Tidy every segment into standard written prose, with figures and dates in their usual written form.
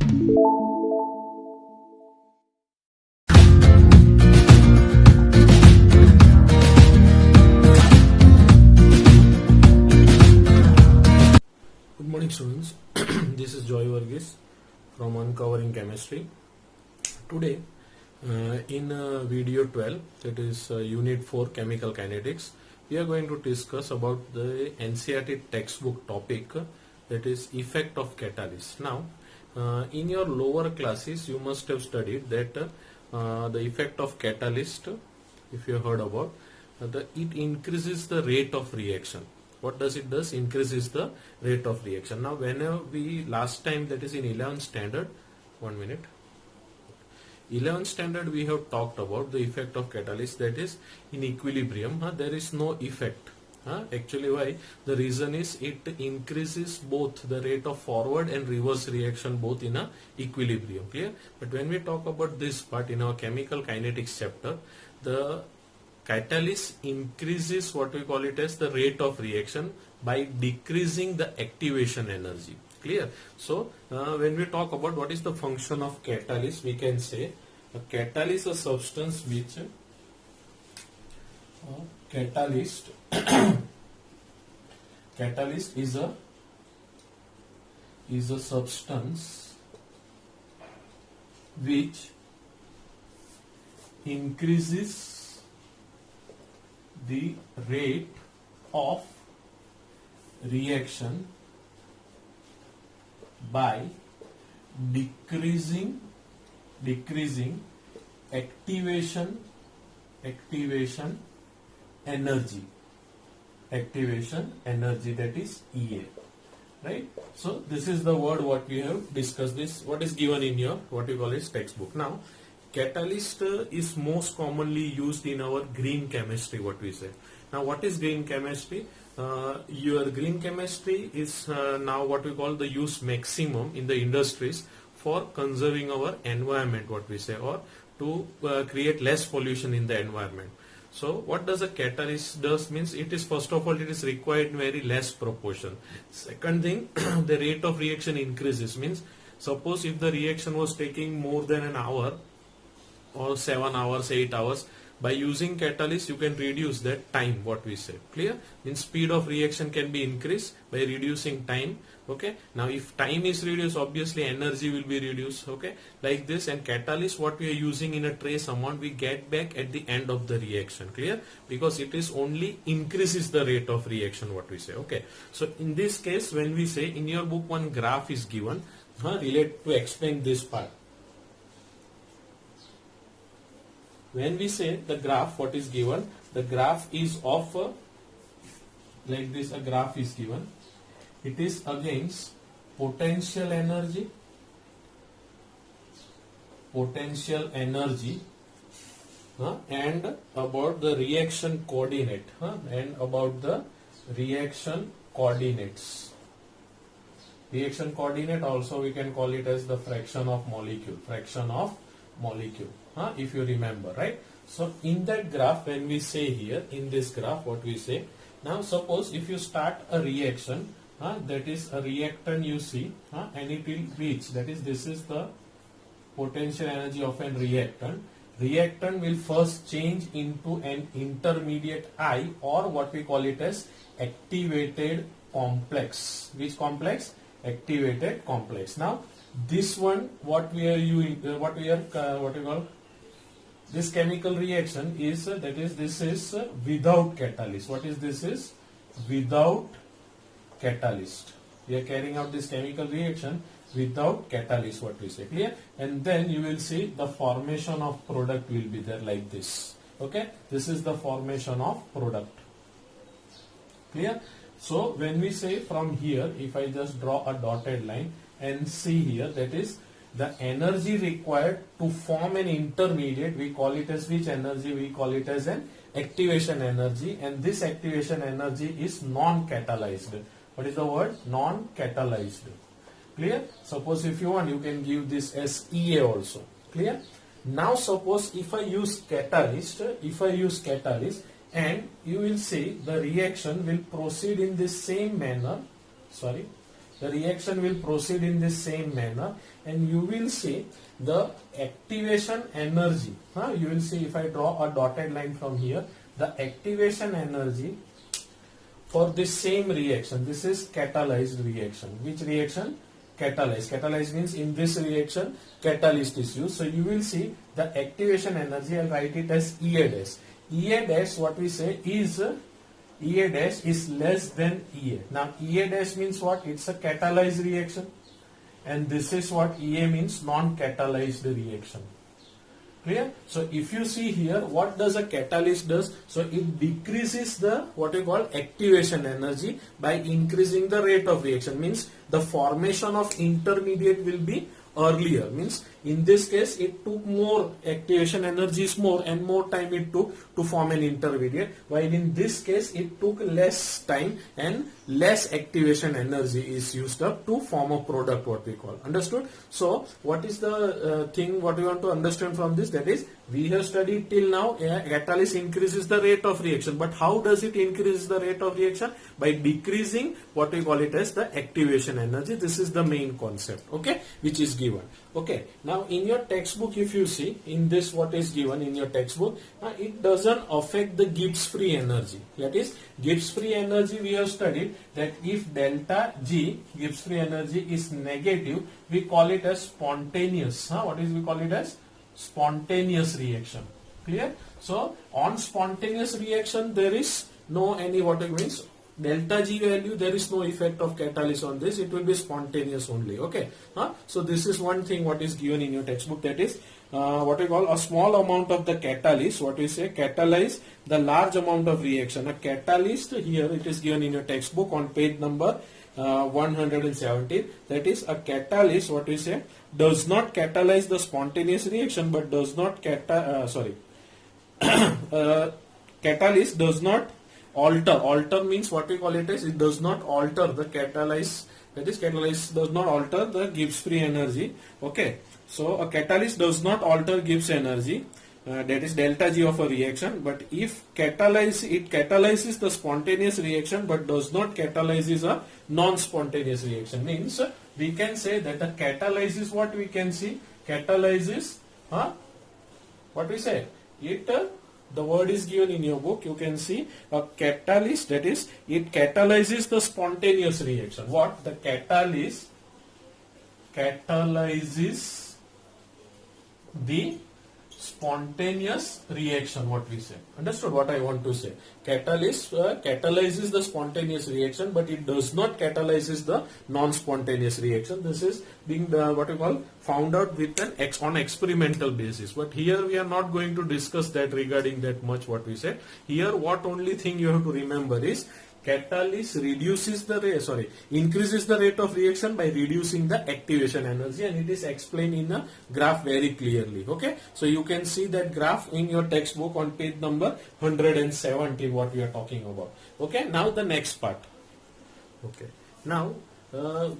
Good morning, students. This is Joy Varghese from Uncovering Chemistry. Today, in video 12, that is Unit 4 Chemical Kinetics, we are going to discuss about the NCERT textbook topic, that is effect of catalyst. Now, in your lower classes, you must have studied that the effect of catalyst, if you heard about, it increases the rate of reaction. What does it does? Increases the rate of reaction. Now, whenever we last time, that is in 11th standard, 1 minute. 11th standard we have talked about the effect of catalyst, that is in equilibrium. There is no effect. Actually, why? The reason is it increases both the rate of forward and reverse reaction both in a equilibrium. Clear? But when we talk about this part in our chemical kinetics chapter, the catalyst increases what we call it as the rate of reaction by decreasing the activation energy. Clear? So when we talk about what is the function of catalyst, we can say a catalyst is a substance which catalyst is a substance which increases the rate of reaction by decreasing activation energy, that is EA, right? So this is the word what we have discussed, this what is given in your what we call is textbook. Now, catalyst is most commonly used in our green chemistry, what we say. Now, what is green chemistry? Your green chemistry is now what we call the use maximum in the industries for conserving our environment, what we say, or to create less pollution in the environment. So what does a catalyst does means it is, first of all, it is required in very less proportion. Second thing, the rate of reaction increases, means suppose if the reaction was taking more than an hour or 7 hours, 8 hours, by using catalyst you can reduce that time, what we say. Clear? Means speed of reaction can be increased by reducing time. Okay, now if time is reduced, obviously energy will be reduced. Okay, like this. And catalyst, what we are using in a trace amount, we get back at the end of the reaction. Clear? Because it is only increases the rate of reaction, what we say. Okay, so in this case, when we say in your book one graph is given relate to explain this part. When we say the graph, what is given, the graph is of like this, a graph is given. It is against potential energy and about the reaction coordinate and about the reaction coordinates. Reaction coordinate also we can call it as the fraction of molecule, if you remember, right? So in that graph, when we say here in this graph, what we say, now suppose if you start a reaction, that is a reactant you see, and it will reach, that is, this is the potential energy of an reactant. Reactant will first change into an intermediate I, or what we call it as activated complex. Which complex? Activated complex. Now this one, what we call this chemical reaction is this is without catalyst. What is this? Is without catalyst. We are carrying out this chemical reaction without catalyst, what we say. Clear? And then you will see the formation of product will be there like this. Okay, this is the formation of product. Clear? So when we say from here, if I just draw a dotted line and see here, that is the energy required to form an intermediate, we call it as which energy? We call it as an activation energy, and this activation energy is non-catalyzed. What is the word? Non-catalyzed. Clear? Suppose if you want, you can give this as EA also. Clear? Now suppose if I use catalyst, and you will see the reaction will proceed in the same manner. the reaction will proceed in the same manner, and you will see the activation energy. You will see if I draw a dotted line from here, the activation energy for this same reaction. This is catalyzed reaction. Which reaction? Catalyzed. Catalyzed means in this reaction catalyst is used. So you will see the activation energy. I'll write it as EA dash. EA dash, what we say is EA dash is less than EA. Now EA dash means what? It's a catalyzed reaction, and this is what EA means, non-catalyzed reaction. Clear? So if you see here, what does a catalyst does? So it decreases the what we call activation energy by increasing the rate of reaction. Means the formation of intermediate will be earlier. Means in this case it took more, activation energy is more, and more time it took to form an intermediate, while in this case it took less time and less activation energy is used up to form a product, what we call. Understood? So what is the thing what we want to understand from this? That is, we have studied till now catalyst increases the rate of reaction, but how does it increase the rate of reaction? By decreasing what we call it as the activation energy. This is the main concept, okay, which is given. Okay, now in your textbook, if you see in this what is given in your textbook, it doesn't affect the Gibbs free energy. That is, Gibbs free energy we have studied that if delta G, Gibbs free energy, is negative, we call it as spontaneous. What is we call it as? Spontaneous reaction. Clear? So on spontaneous reaction there is no any what it means delta G value, there is no effect of catalyst on this, it will be spontaneous only. Okay. So this is one thing what is given in your textbook, that is what we call a small amount of the catalyst, what we say catalyze the large amount of reaction. A catalyst here it is given in your textbook on page number 117. That is, a catalyst what we say does not catalyze the spontaneous reaction, but does not catalyst does not alter means what we call it is, it does not alter the catalyst, that is catalyst does not alter the Gibbs free energy. Okay, so a catalyst does not alter Gibbs energy, that is delta G of a reaction, but if it catalyzes the spontaneous reaction but does not catalyzes a non-spontaneous reaction. Means we can say that the catalyzes, what we can see, catalyzes what we say it the word is given in your book, you can see a catalyst, that is it catalyzes the spontaneous reaction. What? The catalyst catalyzes the spontaneous reaction, what we say. Understood what I want to say? Catalyst catalyzes the spontaneous reaction, but it does not catalyzes the non-spontaneous reaction. This is being what we call found out with an on experimental basis. But here we are not going to discuss that regarding that much what we said. Here what only thing you have to remember is catalyst reduces the rate, increases the rate of reaction by reducing the activation energy, and it is explained in a graph very clearly. Okay, so you can see that graph in your textbook on page number 117 what we are talking about. Okay, now the next part. Okay, now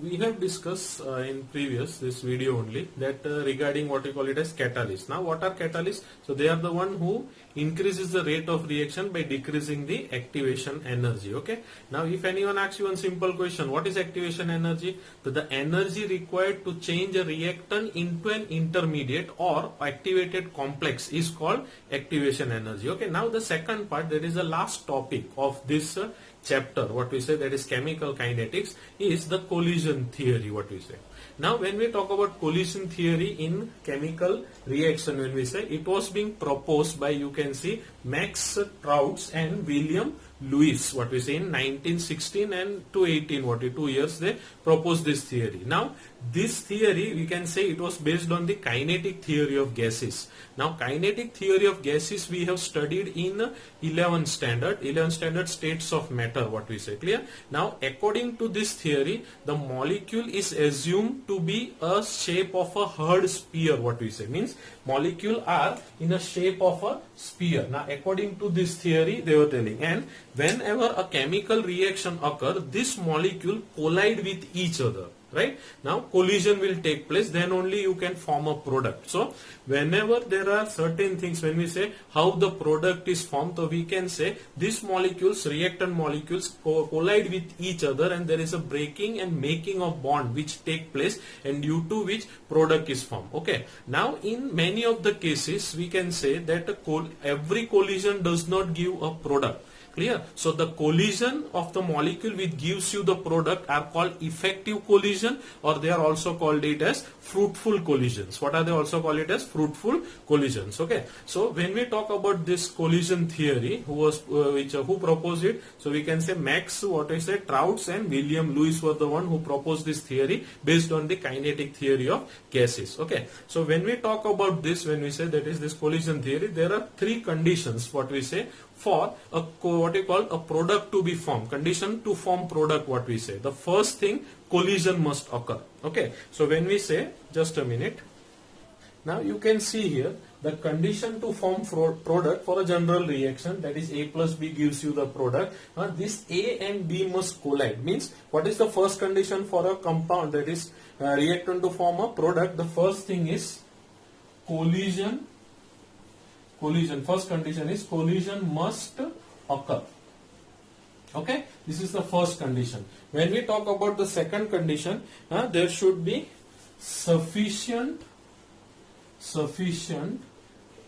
we have discussed in previous this video only that regarding what we call it as catalysts. Now what are catalysts? So they are the one who increases the rate of reaction by decreasing the activation energy. Okay. Now if anyone asks you one simple question, what is activation energy? So the energy required to change a reactant into an intermediate or activated complex is called activation energy. Okay. Now the second part, that is the last topic of this chapter, what we say, that is chemical kinetics, is the collision theory, what we say. Now when we talk about collision theory in chemical reaction, when we say, it was being proposed by, you can see, Max Trouts and William Lewis, what we say, in 1916 and to 18, 2 years they proposed this theory. Now this theory, we can say, it was based on the kinetic theory of gases. Now kinetic theory of gases we have studied in 11th standard states of matter, what we say. Clear? Now according to this theory, the molecule is assumed to be a shape of a hard sphere, what we say, means molecule are in a shape of a sphere. Now according to this theory they were telling, and whenever a chemical reaction occur, this molecule collide with each other. right? Now collision will take place, then only you can form a product. So whenever there are certain things, when we say how the product is formed, so we can say these molecules, reactant molecules collide with each other and there is a breaking and making of bond which take place, and due to which product is formed. Okay, now in many of the cases we can say that every collision does not give a product. Clear? So the collision of the molecule which gives you the product are called effective collision, or they are also called it as fruitful collisions. What are they also called it as? Fruitful collisions. Okay. So when we talk about this collision theory, who proposed it? So we can say Max, Trouts and William Lewis were the one who proposed this theory based on the kinetic theory of gases. Okay. So when we talk about this, when we say that is this collision theory, there are three conditions what we say for a what we call a product to be formed. Condition to form product, what we say. The first thing, collision must occur. Okay. So when we say, just a minute. Now you can see here the condition to form product for a general reaction, that is A plus B gives you the product. This A and B must collide. Means what is the first condition for a compound, that is reactant to form a product? The first thing is collision. First condition is collision must occur. Okay, this is the first condition. When we talk about the second condition, there should be sufficient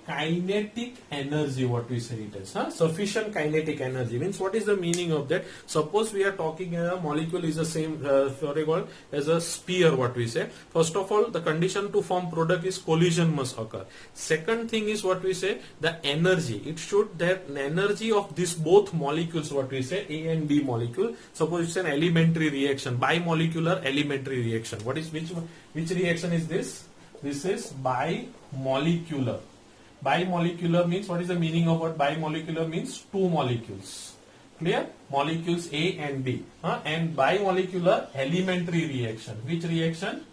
kinetic energy, what we say it is. Sufficient kinetic energy means, what is the meaning of that? Suppose we are talking a molecule is the same, as a sphere, what we say. First of all, the condition to form product is collision must occur. Second thing is what we say, the energy. It should that energy of these both molecules, what we say, A and B molecule. Suppose it's an elementary reaction, bimolecular elementary reaction. What is which reaction is this? This is bimolecular. Bimolecular means, what is the meaning of what bimolecular means? Two molecules. Clear? Molecules A and B. And bimolecular elementary reaction. Which reaction?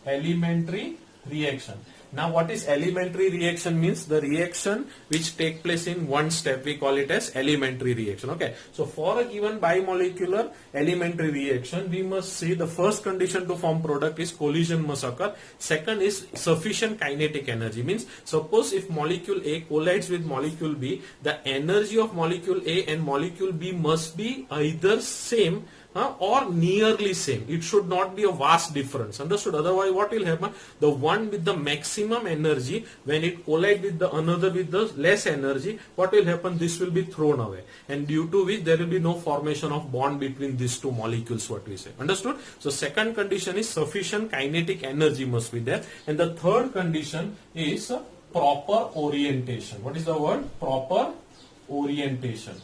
Elementary reaction. Now what is elementary reaction means? The reaction which take place in one step, we call it as elementary reaction. Okay. So for a given bimolecular elementary reaction, we must see the first condition to form product is collision must occur. Second is sufficient kinetic energy. Means suppose if molecule A collides with molecule B, the energy of molecule A and molecule B must be either same or nearly same. It should not be a vast difference. Understood? Otherwise what will happen? The one with the maximum energy, when it collides with the another with the less energy, what will happen? This will be thrown away, and due to which there will be no formation of bond between these two molecules, what we say. Understood? So second condition is sufficient kinetic energy must be there, and the third condition is proper orientation. What is the word? Proper orientation.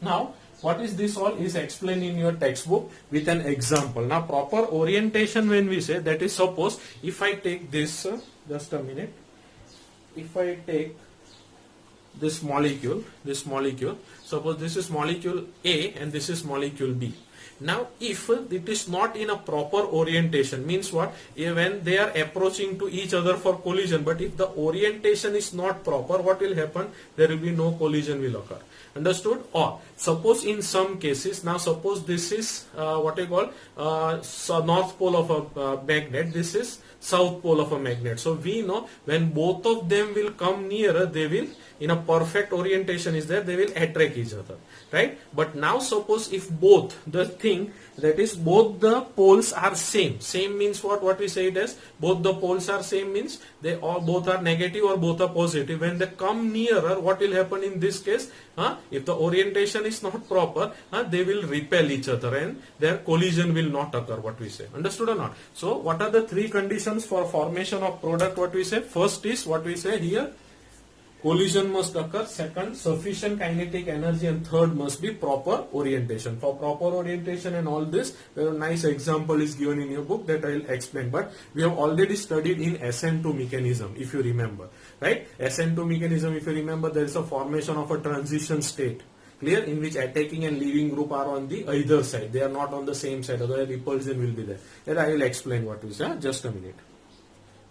Now what is this all is explained in your textbook with an example. Now proper orientation, when we say, that is, suppose if I take this, just a minute, if I take this molecule, suppose this is molecule A and this is molecule B. Now if it is not in a proper orientation, means what? When they are approaching to each other for collision, but if the orientation is not proper, what will happen? There will be no collision will occur. Understood? Or suppose in some cases, now suppose this is what I call north pole of a magnet, this is south pole of a magnet. So we know when both of them will come nearer, they will, in a perfect orientation is there, they will attract each other, right? But now suppose if both the thing, that is both the poles are same means what we say it as, both the poles are same means they all both are negative or both are positive. When they come nearer, what will happen in this case? If the orientation is not proper, they will repel each other and their collision will not occur, what we say. Understood or not? So what are the three conditions for formation of product, what we say? First is what we say here, collision must occur. Second, sufficient kinetic energy, and third must be proper orientation. For proper orientation and all this, a nice example is given in your book that I will explain. But we have already studied in SN2 mechanism, if you remember, right? SN2 mechanism, if you remember, there is a formation of a transition state. Clear? In which attacking and leaving group are on the either side. They are not on the same side, otherwise repulsion will be there. That I will explain what is. Just a minute.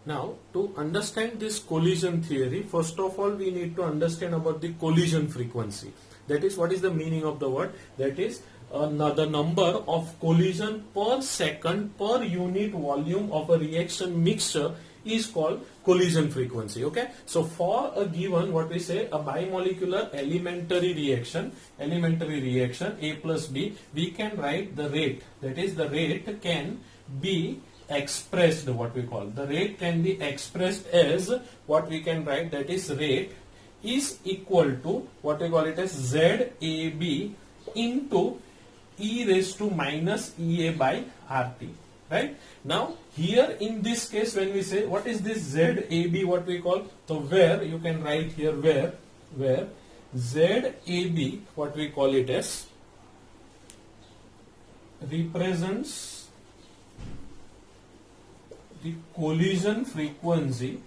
Now, to understand this collision theory, first of all, we need to understand about the collision frequency. That is, what is the meaning of the word? That is, the number of collision per second per unit volume of a reaction mixture is called collision frequency. Okay, so for a given, what we say, a bimolecular elementary reaction A plus B, we can write the rate, that is the rate can be expressed, what we call the rate can be expressed as what we can write, that is rate is equal to what we call it as ZAB into e raised to minus EA by RT. Right? Now here in this case, when we say what is this ZAB, what we call, so where you can write here where ZAB, what we call it as, represents the collision frequency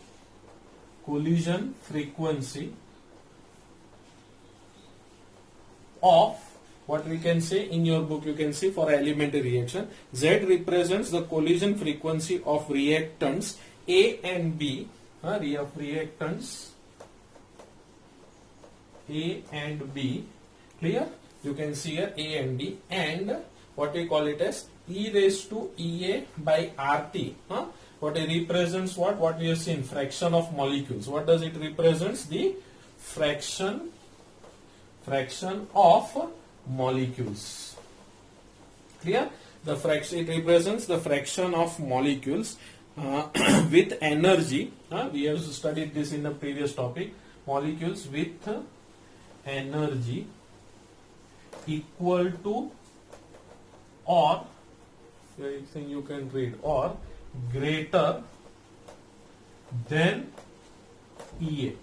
of, what we can say, in your book you can see for elementary reaction, Z represents the collision frequency of reactants A and B, reactants A and B, clear? You can see here A and B, and what we call it as e raised to EA by RT. What it represents, what we have seen, fraction of molecules. What does it represents? The fraction of molecules. Clear? The fraction, it represents the fraction of molecules with energy. We have studied this in the previous topic. Molecules with energy equal to or, I think you can read, or greater than EA.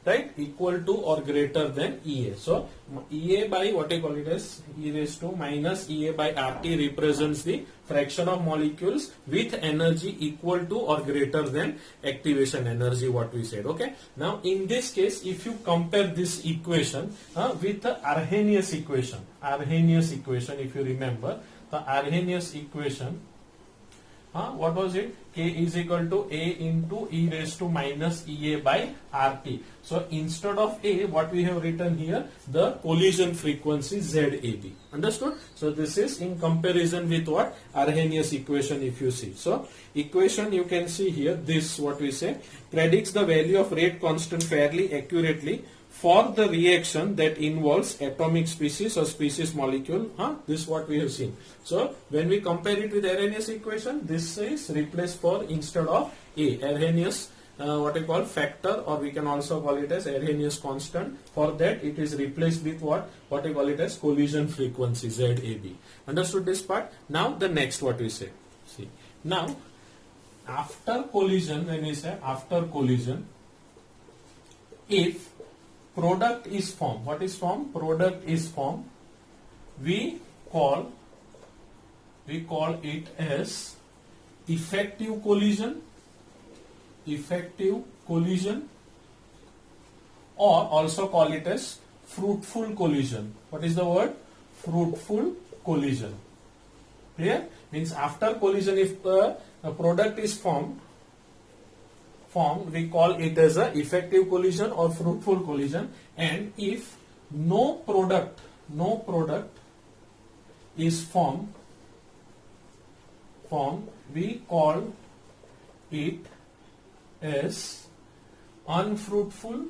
Right? Equal to or greater than EA. So EA by, what I call it as, e raised to minus EA by RT represents the fraction of molecules with energy equal to or greater than activation energy, what we said. Okay. Now in this case, if you compare this equation with the Arrhenius equation, if you remember the Arrhenius equation, what was it? K is equal to A into e raised to minus EA by RT. So instead of A, what we have written here, the collision frequency ZAB. Understood? So this is in comparison with what? Arrhenius equation, if you see. So equation you can see here, this what we say, predicts the value of rate constant fairly accurately for the reaction that involves atomic species or species molecule. This is what we have seen. So when we compare it with Arrhenius equation, this is replaced for instead of A, Arrhenius what we call factor, or we can also call it as Arrhenius constant. For that it is replaced with what we call it as collision frequency ZAB. Understood this part? Now the next what we say. See, now after collision, when we say after collision, if product is formed, what is formed? Product is formed. We call it as effective collision, or also call it as fruitful collision. What is the word? Fruitful collision. Clear? Means after collision, if a product is formed, we call it as a effective collision or fruitful collision, and if no product is formed, we call it as unfruitful,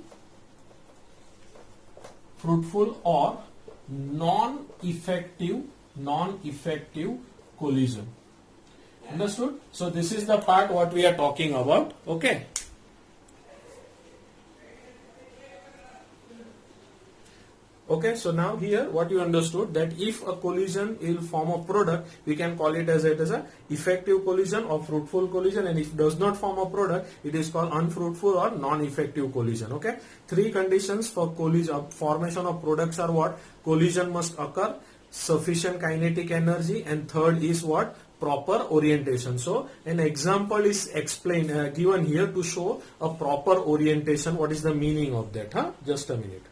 fruitful or non-effective collision. Understood? So this is the part what we are talking about. Okay. Okay, so now here what you understood, that if a collision will form a product, we can call it as a effective collision or fruitful collision, and if it does not form a product, it is called unfruitful or non-effective collision. Okay, three conditions for collision, formation of products are what? Collision must occur, sufficient kinetic energy, and third is what? Proper orientation. So an example is explained given here to show a proper orientation. What is the meaning of that? Just a minute.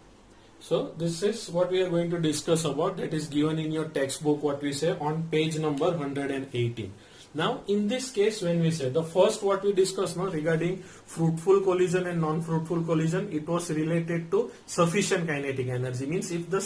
So this is what we are going to discuss about, that is given in your textbook, what we say on page number 118. Now in this case, when we say the first what we discussed now regarding fruitful collision and non-fruitful collision, it was related to sufficient kinetic energy. Means if the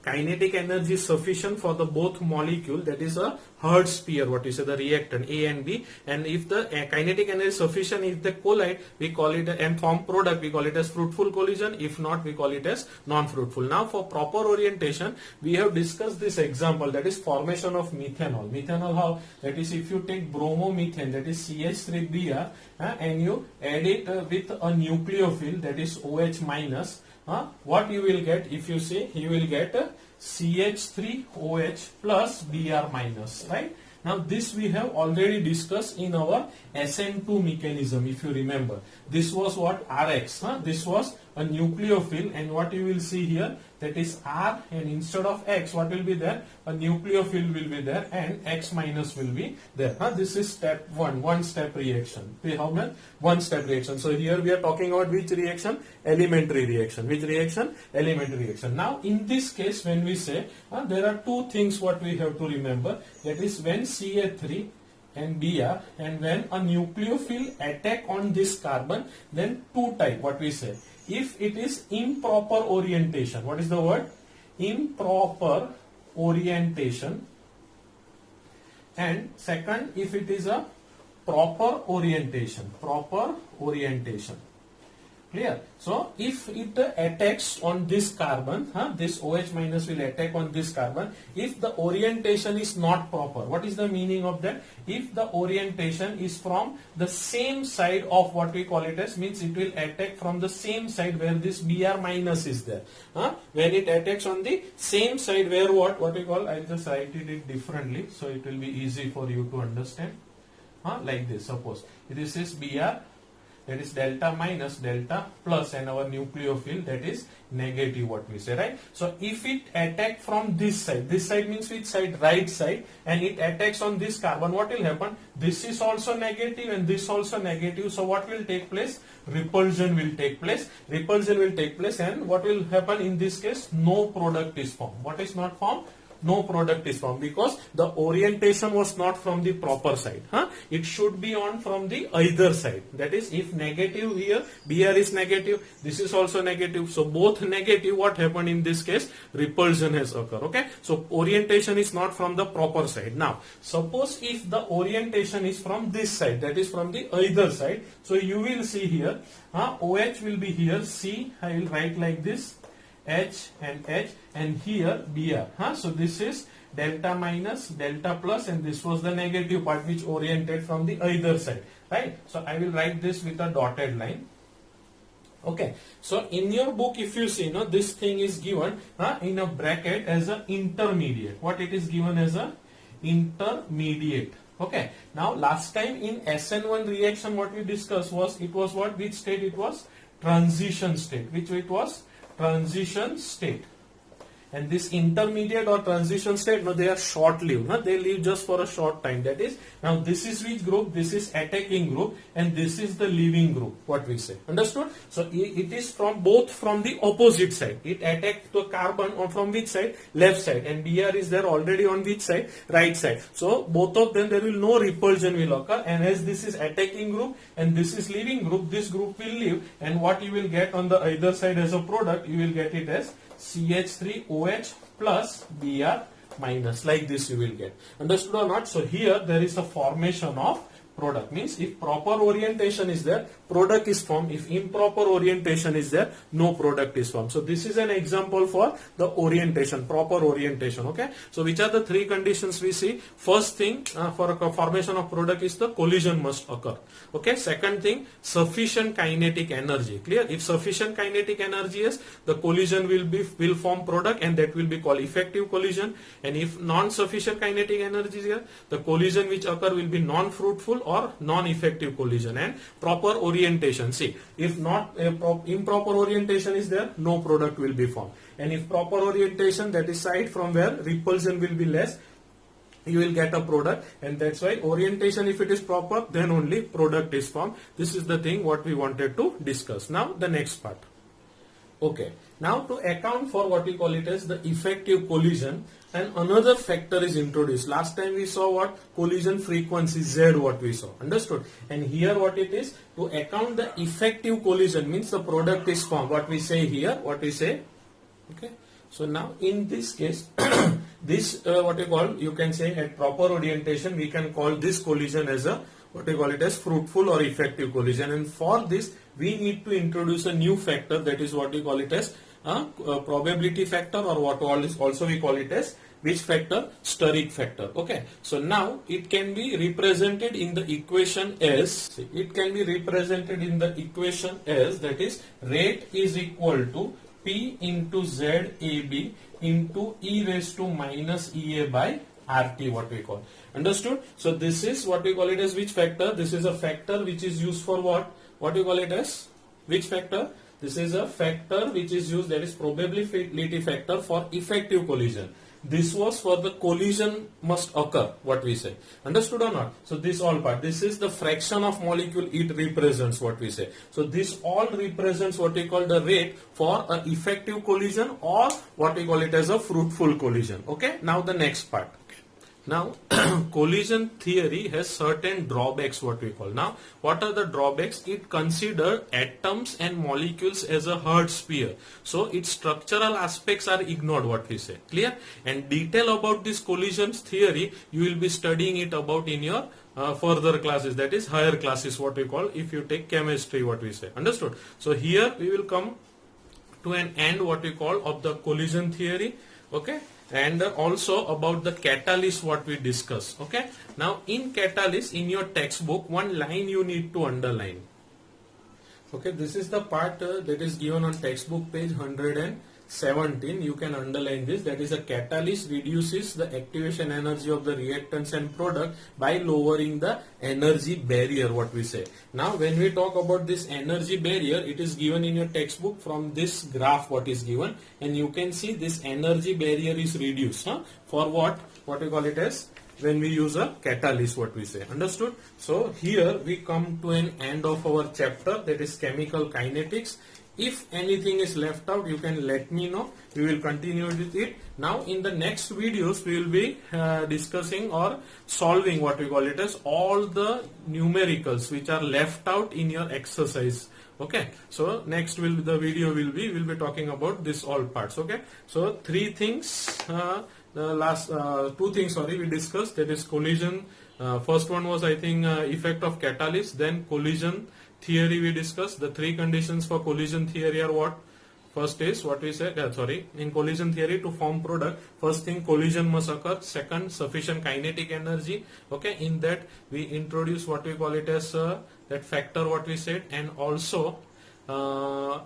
kinetic energy is sufficient for the both molecule, that is a Hertz pair, what we say, the reactant A and B, and if the kinetic energy is sufficient, if they collide, we call it and form product, we call it as fruitful collision. If not, we call it as non-fruitful. Now for proper orientation, we have discussed this example, that is formation of methanol. Methanol, how? That is, if you take bromomethane, that is CH3Br, and you add it with a nucleophile, that is OH minus, what you will get? If you see, you will get CH3OH plus Br minus, right? Now this we have already discussed in our SN2 mechanism, if you remember. This was what? Rx. This was a nucleophile, and what you will see here, that is R, and instead of X, what will be there? A nucleophile will be there, and X minus will be there. This is step 1, one step reaction. How many? One step reaction. So here we are talking about which reaction? Elementary reaction. Which reaction? Elementary reaction. Now in this case, when we say, there are two things what we have to remember. That is, when Ca3 and Br, and when a nucleophile attack on this carbon, then two type, what we say. If it is improper orientation, what is the word? Improper orientation. And second, if it is a proper orientation. Proper orientation. Clear? So if it attacks on this carbon, this OH minus will attack on this carbon. If the orientation is not proper, what is the meaning of that? If the orientation is from the same side of what we call it as, means it will attack from the same side where this Br minus is there. When it attacks on the same side where what we call, I'll just write it differently so it will be easy for you to understand. Like this, suppose this is Br, that is delta minus, delta plus, and our nucleophile, that is negative, what we say, right? So if it attack from this side means which side? Right side, and it attacks on this carbon, what will happen? This is also negative and this also negative. So what will take place? Repulsion will take place. Repulsion will take place, and what will happen in this case? No product is formed. What is not formed? No product is formed, because the orientation was not from the proper side. It should be on from the either side. That is, if negative here, Br is negative, this is also negative. So both negative, what happened in this case? Repulsion has occurred. Okay. So orientation is not from the proper side. Now, suppose if the orientation is from this side, that is from the either side. So you will see here, OH will be here, C, I will write like this, H and H, and here Br. So this is delta minus, delta plus, and this was the negative part which oriented from the either side, right? So I will write this with a dotted line. Okay. So in your book, if you see, this thing is given in a bracket as an intermediate. What it is given as a intermediate. Okay. Now last time in SN1 reaction, what we discussed was, it was what? Which state it was? Transition state. Which it was? Transition state. And this intermediate or transition state, they are short-lived. They live just for a short time. That is, now this is which group? This is attacking group, and this is the leaving group, what we say. Understood? So it is from both from the opposite side. It attacked the carbon on from which side? Left side. And Br is there already on which side? Right side. So both of them, there will no repulsion will occur. And as this is attacking group and this is leaving group, this group will leave. And what you will get on the either side as a product, you will get it as CH3OH plus Br minus, like this you will get. Understood or not? So here there is a formation of product. Means if proper orientation is there, product is formed. If improper orientation is there, no product is formed. So this is an example for the orientation, proper orientation. Okay. So which are the three conditions we see? First thing, for a formation of product is the collision must occur. Okay. Second thing, sufficient kinetic energy. Clear? If sufficient kinetic energy is, the collision will form product, and that will be called effective collision. And if non-sufficient kinetic energy is here, the collision which occur will be non-fruitful or non-effective collision. And proper orientation. See, if not improper orientation is there, no product will be formed. And if proper orientation, that is side from where repulsion will be less, you will get a product. And that's why orientation, if it is proper, then only product is formed. This is the thing what we wanted to discuss. Now the next part. Okay. Now to account for what we call it as the effective collision, and another factor is introduced. Last time we saw what? Collision frequency Z, what we saw. Understood? And here what it is? To account the effective collision, means the product is formed. What we say here, what we say? Okay. So now in this case, this what you call, you can say at proper orientation, we can call this collision as a what we call it as fruitful or effective collision. And for this, we need to introduce a new factor, that is what we call it as probability factor, or what also we call it as which factor? Sturrock factor. Okay. So now it can be represented in the equation as, that is rate is equal to P into ZAB into e raised to minus EA by RT, what we call. Understood? So this is what we call it as which factor? This is a factor which is used for what? What we call it as? Which factor? This is a factor which is used, that is probability factor for effective collision. This was for the collision must occur, what we say. Understood or not? So this all part, this is the fraction of molecule it represents, what we say. So this all represents what we call the rate for an effective collision, or what we call it as a fruitful collision. Okay. Now the next part. Now, collision theory has certain drawbacks, what we call. Now, what are the drawbacks? It considers atoms and molecules as a hard sphere. So, its structural aspects are ignored, what we say. Clear? And detail about this collision theory, you will be studying it about in your further classes, that is higher classes, what we call, if you take chemistry, what we say. Understood? So, here we will come to an end, what we call, of the collision theory. Okay. And also about the catalyst, what we discuss. Okay. Now in catalyst, in your textbook, one line you need to underline. Okay, this is the part that is given on textbook page 117. You can underline this. That is, a catalyst reduces the activation energy of the reactants and product by lowering the energy barrier, what we say. Now when we talk about this energy barrier, it is given in your textbook from this graph what is given, and you can see this energy barrier is reduced. For what? What we call it as? When we use a catalyst, what we say. Understood? So here we come to an end of our chapter, that is chemical kinetics. If anything is left out, you can let me know. We will continue with it. Now in the next videos, we will be discussing or solving what we call it as all the numericals which are left out in your exercise. Okay, so next we'll be talking about this all parts. Okay, so three things, the last two things, sorry, we discussed, that is collision. First one was, I think, effect of catalyst. Then collision theory we discussed. The three conditions for collision theory are what? First is what we said, in collision theory, to form product, first thing, collision must occur. Second, sufficient kinetic energy. Okay, in that we introduce what we call it as that factor what we said, and also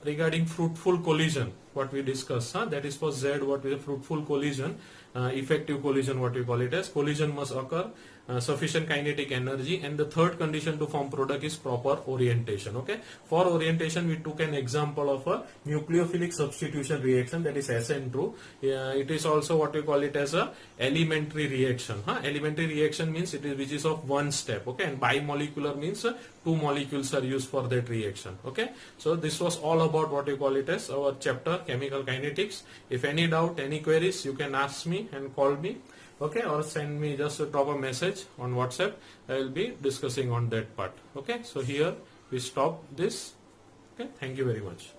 regarding fruitful collision what we discussed, that is for Z, what is a fruitful collision, effective collision what we call it as, collision must occur, sufficient kinetic energy, and the third condition to form product is proper orientation. Okay, for orientation we took an example of a nucleophilic substitution reaction, that is SN2. It is also what we call it as a elementary reaction. Elementary reaction means it is which is of one step. Okay, and bimolecular means two molecules are used for that reaction. Okay, so this was all about what we call it as our chapter chemical kinetics. If any doubt, any queries, you can ask me and call me. Okay, or send me, just drop a message on WhatsApp. I will be discussing on that part. Okay, so here we stop this. Okay, thank you very much.